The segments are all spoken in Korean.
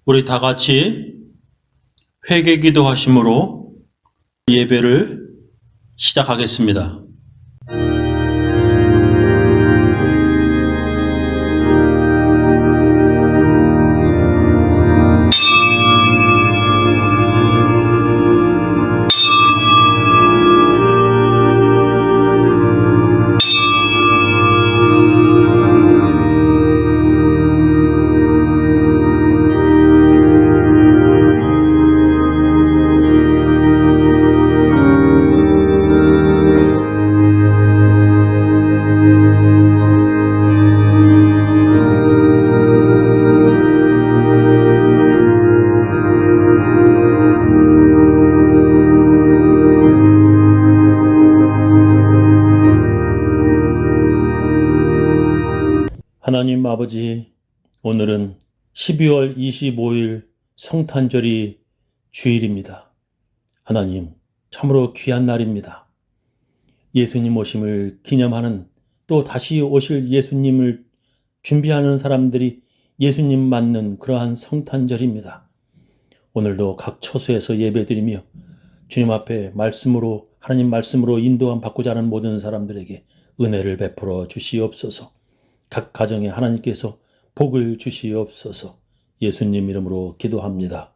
우리 다 같이 회개 기도하심으로 예배를 시작하겠습니다. 하나님 아버지, 오늘은 12월 25일 성탄절이 주일입니다. 하나님, 참으로 귀한 날입니다. 예수님 오심을 기념하는, 또 다시 오실 예수님을 준비하는 사람들이 예수님 맞는 그러한 성탄절입니다. 오늘도 각 처소에서 예배드리며 주님 앞에 말씀으로, 하나님 말씀으로 인도함 받고자 하는 모든 사람들에게 은혜를 베풀어 주시옵소서. 각 가정에 하나님께서 복을 주시옵소서. 예수님 이름으로 기도합니다.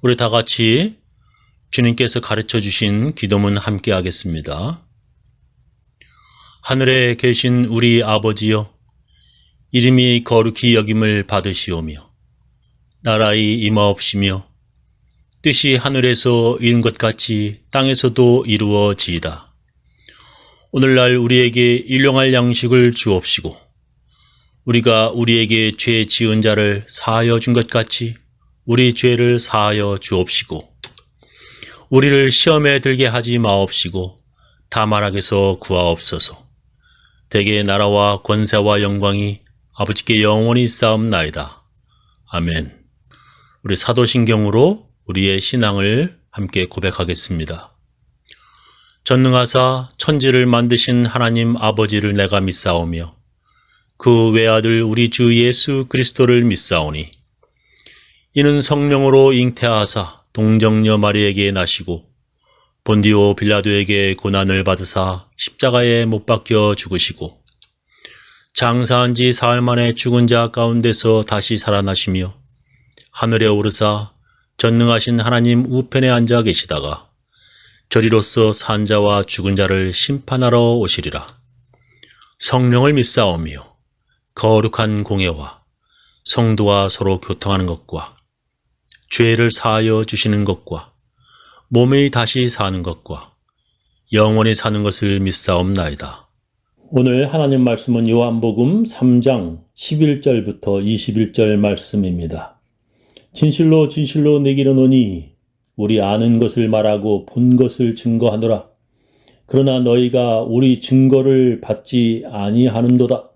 우리 다 같이 주님께서 가르쳐 주신 기도문 함께 하겠습니다. 하늘에 계신 우리 아버지여, 이름이 거룩히 여김을 받으시오며 나라의 임하옵시며 뜻이 하늘에서 이룬 것 같이 땅에서도 이루어지이다. 오늘날 우리에게 일용할 양식을 주옵시고 우리가 우리에게 죄 지은 자를 사하여 준 것 같이 우리 죄를 사하여 주옵시고 우리를 시험에 들게 하지 마옵시고 다만 악에서 구하옵소서. 대개 나라와 권세와 영광이 아버지께 영원히 쌓옵나이다. 아멘. 우리 사도신경으로 우리의 신앙을 함께 고백하겠습니다. 전능하사 천지를 만드신 하나님 아버지를 내가 믿사오며 그 외아들 우리 주 예수 그리스도를 믿사오니 이는 성령으로 잉태하사 동정녀 마리에게 나시고 본디오 빌라도에게 고난을 받으사 십자가에 못 박혀 죽으시고 장사한 지 사흘 만에 죽은 자 가운데서 다시 살아나시며 하늘에 오르사 전능하신 하나님 우편에 앉아 계시다가 저리로서 산 자와 죽은 자를 심판하러 오시리라. 성령을 믿사오며 거룩한 공예와 성도와 서로 교통하는 것과 죄를 사하여 주시는 것과 몸이 다시 사는 것과 영원히 사는 것을 믿사옵나이다. 오늘 하나님 말씀은 요한복음 3장 11절부터 21절 말씀입니다. 진실로 진실로 내게 이르노니 우리 아는 것을 말하고 본 것을 증거하노라. 그러나 너희가 우리 증거를 받지 아니하는도다.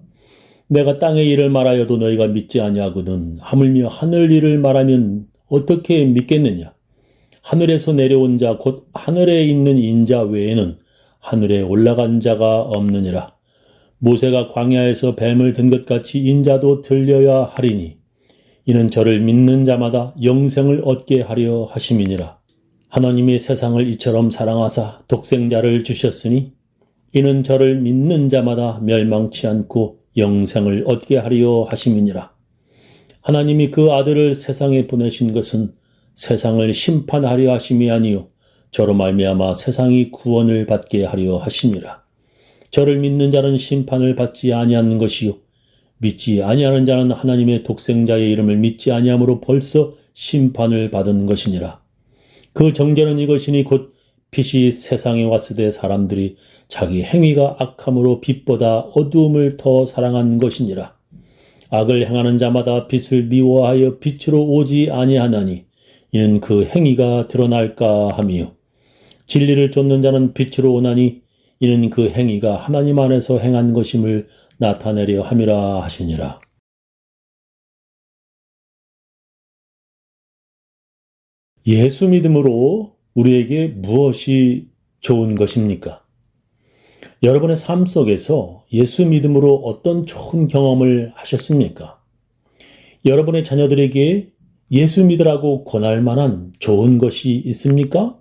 내가 땅의 일을 말하여도 너희가 믿지 아니하거든 하물며 하늘 일을 말하면 어떻게 믿겠느냐? 하늘에서 내려온 자 곧 하늘에 있는 인자 외에는 하늘에 올라간 자가 없느니라. 모세가 광야에서 뱀을 든 것 같이 인자도 들려야 하리니 이는 저를 믿는 자마다 영생을 얻게 하려 하심이니라. 하나님이 세상을 이처럼 사랑하사 독생자를 주셨으니 이는 저를 믿는 자마다 멸망치 않고 영생을 얻게 하려 하심이니라. 하나님이 그 아들을 세상에 보내신 것은 세상을 심판하려 하심이 아니요 저로 말미암아 세상이 구원을 받게 하려 하심이라. 저를 믿는 자는 심판을 받지 아니하는 것이요 믿지 아니하는 자는 하나님의 독생자의 이름을 믿지 아니함으로 벌써 심판을 받은 것이니라. 그 정죄는 이것이니 곧 빛이 세상에 왔으되 사람들이 자기 행위가 악함으로 빛보다 어두움을 더 사랑한 것이니라. 악을 행하는 자마다 빛을 미워하여 빛으로 오지 아니하나니 이는 그 행위가 드러날까 함이요 진리를 쫓는 자는 빛으로 오나니 이는 그 행위가 하나님 안에서 행한 것임을 나타내려 함이라 하시니라. 예수 믿음으로 우리에게 무엇이 좋은 것입니까? 여러분의 삶 속에서 예수 믿음으로 어떤 좋은 경험을 하셨습니까? 여러분의 자녀들에게 예수 믿으라고 권할 만한 좋은 것이 있습니까?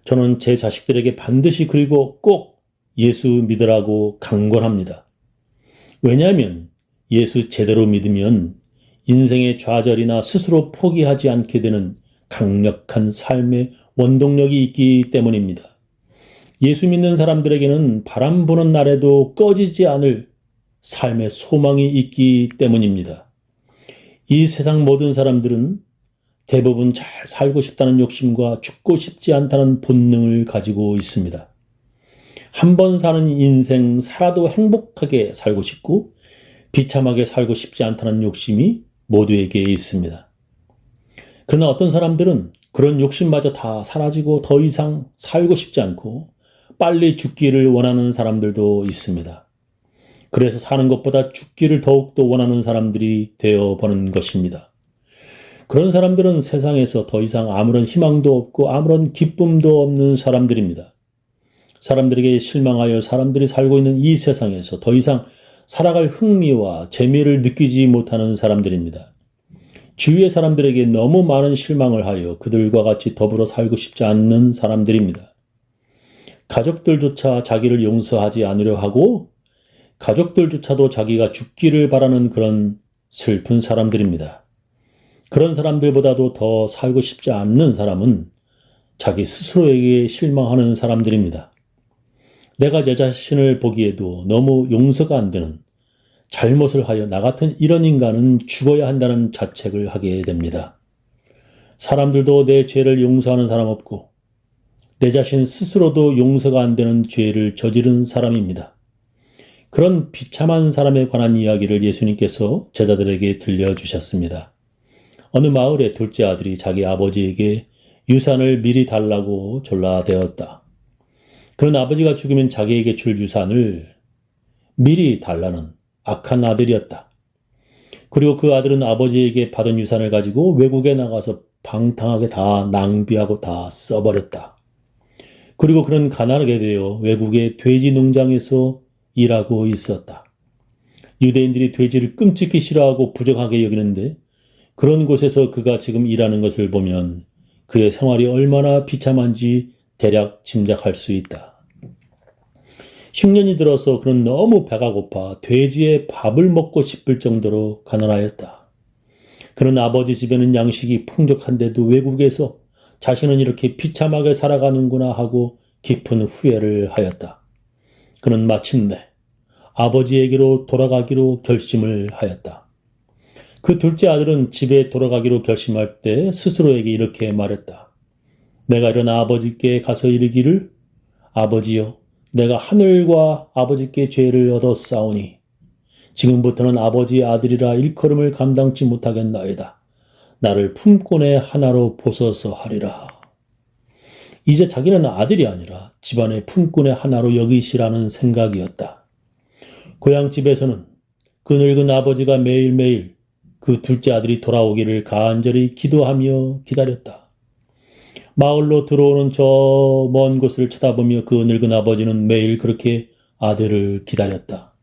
저는 제 자식들에게 반드시 그리고 꼭 예수 믿으라고 강권합니다. 왜냐하면 예수 제대로 믿으면 인생의 좌절이나 스스로 포기하지 않게 되는 강력한 삶의 원동력이 있기 때문입니다. 예수 믿는 사람들에게는 바람 부는 날에도 꺼지지 않을 삶의 소망이 있기 때문입니다. 이 세상 모든 사람들은 대부분 잘 살고 싶다는 욕심과 죽고 싶지 않다는 본능을 가지고 있습니다. 한 번 사는 인생 살아도 행복하게 살고 싶고 비참하게 살고 싶지 않다는 욕심이 모두에게 있습니다. 그러나 어떤 사람들은 그런 욕심마저 다 사라지고 더 이상 살고 싶지 않고 빨리 죽기를 원하는 사람들도 있습니다. 그래서 사는 것보다 죽기를 더욱더 원하는 사람들이 되어버는 것입니다. 그런 사람들은 세상에서 더 이상 아무런 희망도 없고 아무런 기쁨도 없는 사람들입니다. 사람들에게 실망하여 사람들이 살고 있는 이 세상에서 더 이상 살아갈 흥미와 재미를 느끼지 못하는 사람들입니다. 주위의 사람들에게 너무 많은 실망을 하여 그들과 같이 더불어 살고 싶지 않는 사람들입니다. 가족들조차 자기를 용서하지 않으려 하고 가족들조차도 자기가 죽기를 바라는 그런 슬픈 사람들입니다. 그런 사람들보다도 더 살고 싶지 않는 사람은 자기 스스로에게 실망하는 사람들입니다. 내가 제 자신을 보기에도 너무 용서가 안 되는, 잘못을 하여 나 같은 이런 인간은 죽어야 한다는 자책을 하게 됩니다. 사람들도 내 죄를 용서하는 사람 없고 내 자신 스스로도 용서가 안 되는 죄를 저지른 사람입니다. 그런 비참한 사람에 관한 이야기를 예수님께서 제자들에게 들려주셨습니다. 어느 마을의 둘째 아들이 자기 아버지에게 유산을 미리 달라고 졸라대었다. 그런 아버지가 죽으면 자기에게 줄 유산을 미리 달라는 악한 아들이었다. 그리고 그 아들은 아버지에게 받은 유산을 가지고 외국에 나가서 방탕하게 다 낭비하고 다 써버렸다. 그리고 그는 가난하게 되어 외국의 돼지 농장에서 일하고 있었다. 유대인들이 돼지를 끔찍히 싫어하고 부정하게 여기는데 그런 곳에서 그가 지금 일하는 것을 보면 그의 생활이 얼마나 비참한지 대략 짐작할 수 있다. 흉년이 들어서 그는 너무 배가 고파 돼지의 밥을 먹고 싶을 정도로 가난하였다. 그는 아버지 집에는 양식이 풍족한데도 외국에서 자신은 이렇게 비참하게 살아가는구나 하고 깊은 후회를 하였다. 그는 마침내 아버지에게로 돌아가기로 결심을 하였다. 그 둘째 아들은 집에 돌아가기로 결심할 때 스스로에게 이렇게 말했다. 내가 일어나 아버지께 가서 이르기를 아버지여 내가 하늘과 아버지께 죄를 얻었사오니 지금부터는 아버지의 아들이라 일컬음을 감당치 못하겠나이다. 나를 품꾼의 하나로 보소서 하리라. 이제 자기는 아들이 아니라 집안의 품꾼의 하나로 여기시라는 생각이었다. 고향집에서는 그 늙은 아버지가 매일매일 그 둘째 아들이 돌아오기를 간절히 기도하며 기다렸다. 마을로 들어오는 저 먼 곳을 쳐다보며 그 늙은 아버지는 매일 그렇게 아들을 기다렸다.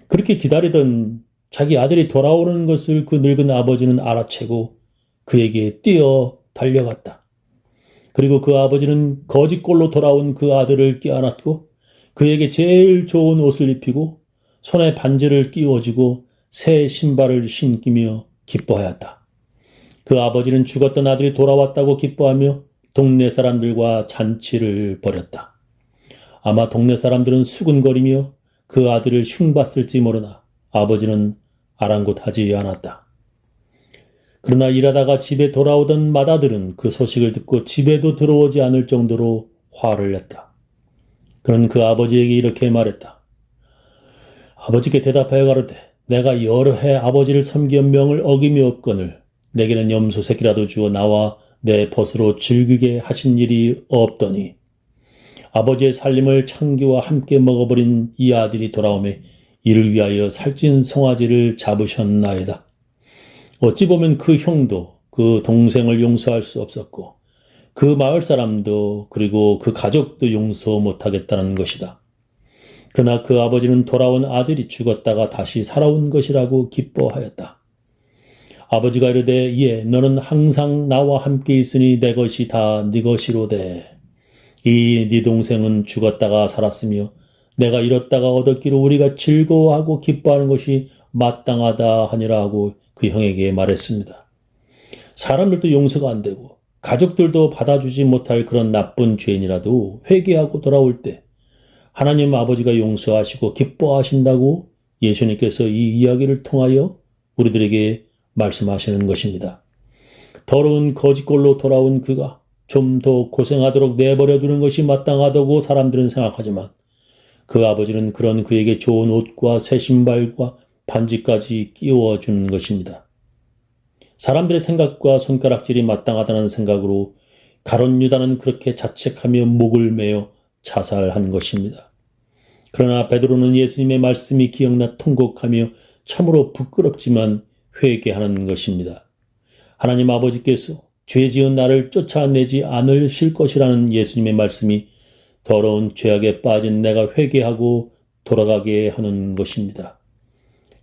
그렇게 기다리던 자기 아들이 돌아오는 것을 그 늙은 아버지는 알아채고 그에게 뛰어 달려갔다. 그리고 그 아버지는 거짓골로 돌아온 그 아들을 껴안았고 그에게 제일 좋은 옷을 입히고 손에 반지를 끼워주고 새 신발을 신기며 기뻐하였다. 그 아버지는 죽었던 아들이 돌아왔다고 기뻐하며 동네 사람들과 잔치를 벌였다. 아마 동네 사람들은 수군거리며 그 아들을 흉봤을지 모르나 아버지는 아랑곳하지 않았다. 그러나 일하다가 집에 돌아오던 맏아들은 그 소식을 듣고 집에도 들어오지 않을 정도로 화를 냈다. 그는 그 아버지에게 이렇게 말했다. 아버지께 대답하여 가로되 내가 여러 해 아버지를 섬기어 명을 어김이 없거늘 내게는 염소 새끼라도 주어 나와 내 벗으로 즐기게 하신 일이 없더니 아버지의 살림을 창기와 함께 먹어버린 이 아들이 돌아오매 이를 위하여 살찐 송아지를 잡으셨나이다. 어찌 보면 그 형도 그 동생을 용서할 수 없었고 그 마을 사람도 그리고 그 가족도 용서 못하겠다는 것이다. 그러나 그 아버지는 돌아온 아들이 죽었다가 다시 살아온 것이라고 기뻐하였다. 아버지가 이르되 예 너는 항상 나와 함께 있으니 내 것이 다 네 것이로되 이 네 동생은 죽었다가 살았으며 내가 잃었다가 얻었기로 우리가 즐거워하고 기뻐하는 것이 마땅하다 하니라 하고 그 형에게 말했습니다. 사람들도 용서가 안 되고 가족들도 받아주지 못할 그런 나쁜 죄인이라도 회개하고 돌아올 때 하나님 아버지가 용서하시고 기뻐하신다고 예수님께서 이 이야기를 통하여 우리들에게 말씀하시는 것입니다. 더러운 거짓골로 돌아온 그가 좀 더 고생하도록 내버려 두는 것이 마땅하다고 사람들은 생각하지만 그 아버지는 그런 그에게 좋은 옷과 새 신발과 반지까지 끼워주는 것입니다. 사람들의 생각과 손가락질이 마땅하다는 생각으로 가룟 유다는 그렇게 자책하며 목을 메어 자살한 것입니다. 그러나 베드로는 예수님의 말씀이 기억나 통곡하며 참으로 부끄럽지만 회개하는 것입니다. 하나님 아버지께서 죄 지은 나를 쫓아내지 않으실 것이라는 예수님의 말씀이 더러운 죄악에 빠진 내가 회개하고 돌아가게 하는 것입니다.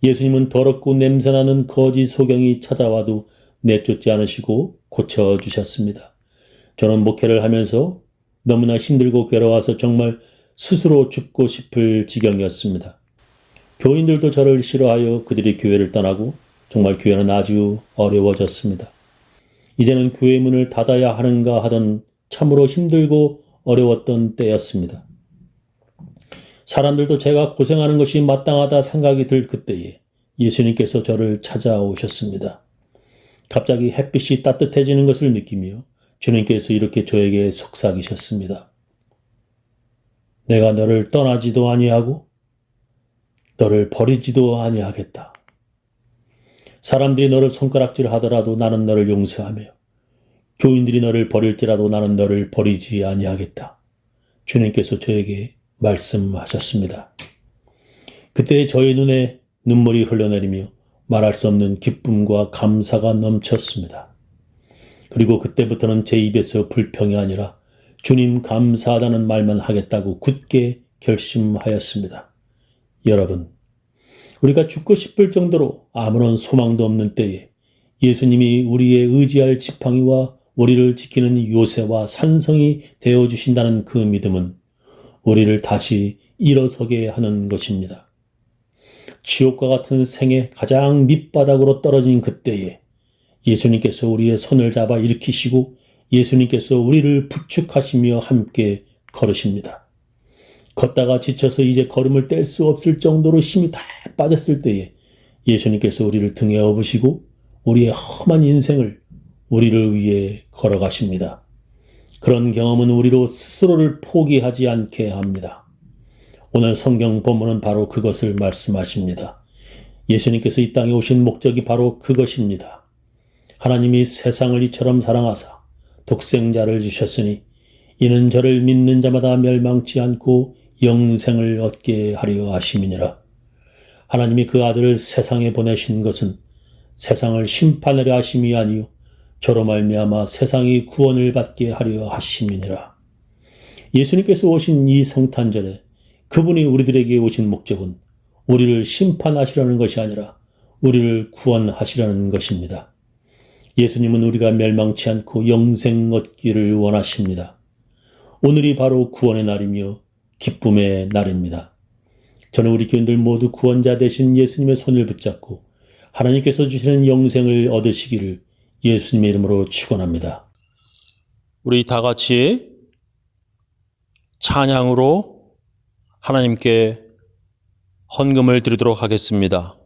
예수님은 더럽고 냄새나는 거짓 소경이 찾아와도 내쫓지 않으시고 고쳐주셨습니다. 저는 목회를 하면서 너무나 힘들고 괴로워서 정말 스스로 죽고 싶을 지경이었습니다. 교인들도 저를 싫어하여 그들이 교회를 떠나고 정말 교회는 아주 어려워졌습니다. 이제는 교회 문을 닫아야 하는가 하던 참으로 힘들고 어려웠던 때였습니다. 사람들도 제가 고생하는 것이 마땅하다 생각이 들 그때에 예수님께서 저를 찾아오셨습니다. 갑자기 햇빛이 따뜻해지는 것을 느끼며 주님께서 이렇게 저에게 속삭이셨습니다. 내가 너를 떠나지도 아니하고 너를 버리지도 아니하겠다. 사람들이 너를 손가락질 하더라도 나는 너를 용서하며 교인들이 너를 버릴지라도 나는 너를 버리지 아니하겠다. 주님께서 저에게 말씀하셨습니다. 그때 저의 눈에 눈물이 흘러내리며 말할 수 없는 기쁨과 감사가 넘쳤습니다. 그리고 그때부터는 제 입에서 불평이 아니라 주님 감사하다는 말만 하겠다고 굳게 결심하였습니다. 여러분, 우리가 죽고 싶을 정도로 아무런 소망도 없는 때에 예수님이 우리의 의지할 지팡이와 우리를 지키는 요새와 산성이 되어주신다는 그 믿음은 우리를 다시 일어서게 하는 것입니다. 지옥과 같은 생의 가장 밑바닥으로 떨어진 그때에 예수님께서 우리의 손을 잡아 일으키시고 예수님께서 우리를 부축하시며 함께 걸으십니다. 걷다가 지쳐서 이제 걸음을 뗄 수 없을 정도로 힘이 다 빠졌을 때에 예수님께서 우리를 등에 업으시고 우리의 험한 인생을 우리를 위해 걸어가십니다. 그런 경험은 우리로 스스로를 포기하지 않게 합니다. 오늘 성경 본문은 바로 그것을 말씀하십니다. 예수님께서 이 땅에 오신 목적이 바로 그것입니다. 하나님이 세상을 이처럼 사랑하사 독생자를 주셨으니 이는 저를 믿는 자마다 멸망치 않고 영생을 얻게 하려 하심이니라. 하나님이 그 아들을 세상에 보내신 것은 세상을 심판하려 하심이 아니요 저로 말미암아 세상이 구원을 받게 하려 하심이니라. 예수님께서 오신 이 성탄절에 그분이 우리들에게 오신 목적은 우리를 심판하시려는 것이 아니라 우리를 구원하시려는 것입니다. 예수님은 우리가 멸망치 않고 영생 얻기를 원하십니다. 오늘이 바로 구원의 날이며 기쁨의 날입니다. 저는 우리 교인들 모두 구원자 되신 예수님의 손을 붙잡고 하나님께서 주시는 영생을 얻으시기를 예수님의 이름으로 축원합니다. 우리 다 같이 찬양으로 하나님께 헌금을 드리도록 하겠습니다.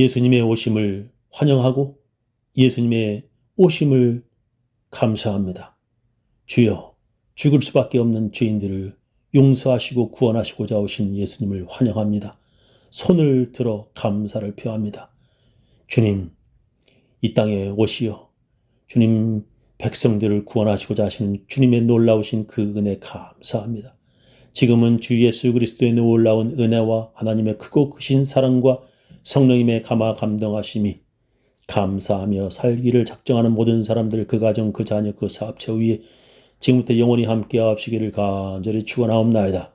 예수님의 오심을 환영하고 예수님의 오심을 감사합니다. 주여, 죽을 수밖에 없는 죄인들을 용서하시고 구원하시고자 오신 예수님을 환영합니다. 손을 들어 감사를 표합니다. 주님, 이 땅에 오시어 주님 백성들을 구원하시고자 하시는 주님의 놀라우신 그 은혜 감사합니다. 지금은 주 예수 그리스도의 놀라운 은혜와 하나님의 크고 크신 사랑과 성령님의 감화 감동하심이 감사하며 살기를 작정하는 모든 사람들, 그 가정, 그 자녀, 그 사업체 위에 지금부터 영원히 함께 하시기를 간절히 축원하옵나이다.